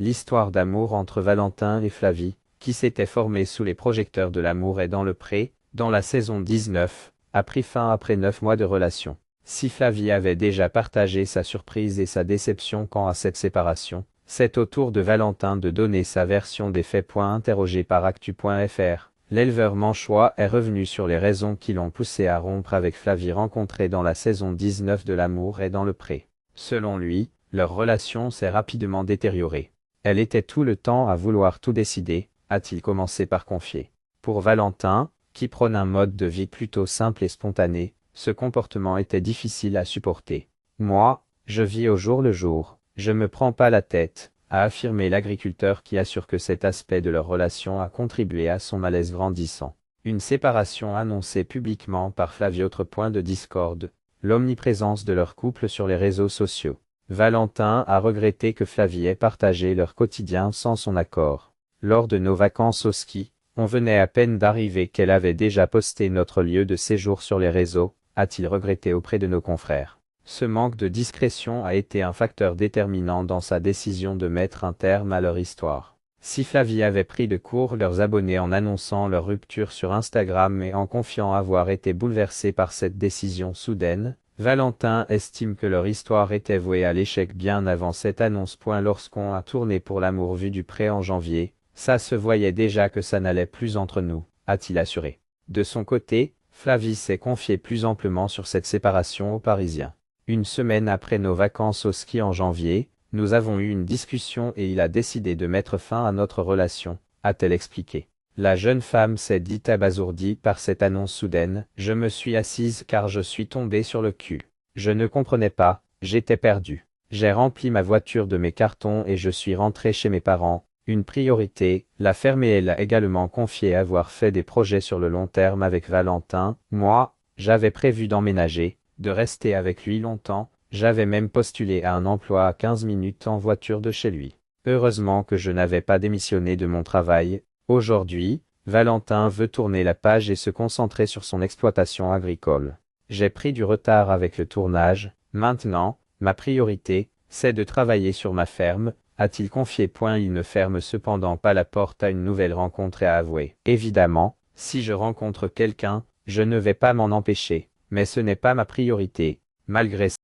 l'histoire d'amour entre Valentin et Flavie, qui s'était formée sous les projecteurs de L'amour est dans le pré, dans la saison 19, a pris fin après 9 mois de relation. Si Flavie avait déjà partagé sa surprise et sa déception quant à cette séparation, c'est au tour de Valentin de donner sa version des faits. Interrogé par actu.fr, l'éleveur manchois est revenu sur les raisons qui l'ont poussé à rompre avec Flavie rencontrée dans la saison 19 de L'amour est dans le pré. Selon lui, leur relation s'est rapidement détériorée. Elle était tout le temps à vouloir tout décider, a-t-il commencé par confier. Pour Valentin, qui prône un mode de vie plutôt simple et spontané, ce comportement était difficile à supporter. Moi, je vis au jour le jour, je me prends pas la tête, a affirmé l'agriculteur qui assure que cet aspect de leur relation a contribué à son malaise grandissant. Une séparation annoncée publiquement par Flavie. Autre point de discorde, l'omniprésence de leur couple sur les réseaux sociaux. Valentin a regretté que Flavie ait partagé leur quotidien sans son accord. Lors de nos vacances au ski, on venait à peine d'arriver qu'elle avait déjà posté notre lieu de séjour sur les réseaux, a-t-il regretté auprès de nos confrères. Ce manque de discrétion a été un facteur déterminant dans sa décision de mettre un terme à leur histoire. Si Flavie avait pris de court leurs abonnés en annonçant leur rupture sur Instagram et en confiant avoir été bouleversé par cette décision soudaine, Valentin estime que leur histoire était vouée à l'échec bien avant cette annonce. Lorsqu'on a tourné pour L'amour vu du pré en janvier, ça se voyait déjà que ça n'allait plus entre nous, a-t-il assuré. De son côté, Flavie s'est confiée plus amplement sur cette séparation aux Parisiens. Une semaine après nos vacances au ski en janvier, nous avons eu une discussion et il a décidé de mettre fin à notre relation, a-t-elle expliqué. La jeune femme s'est dit abasourdie par cette annonce soudaine. Je me suis assise car je suis tombée sur le cul. Je ne comprenais pas, j'étais perdue. J'ai rempli ma voiture de mes cartons et je suis rentrée chez mes parents. Une priorité, la ferme. Et elle a également confié avoir fait des projets sur le long terme avec Valentin. Moi, j'avais prévu d'emménager, de rester avec lui longtemps, j'avais même postulé à un emploi à 15 minutes en voiture de chez lui. Heureusement que je n'avais pas démissionné de mon travail. Aujourd'hui, Valentin veut tourner la page et se concentrer sur son exploitation agricole. J'ai pris du retard avec le tournage, maintenant, ma priorité, c'est de travailler sur ma ferme, a-t-il confié. Il ne ferme cependant pas la porte à une nouvelle rencontre et a avoué. Évidemment, si je rencontre quelqu'un, je ne vais pas m'en empêcher, mais ce n'est pas ma priorité, malgré ça.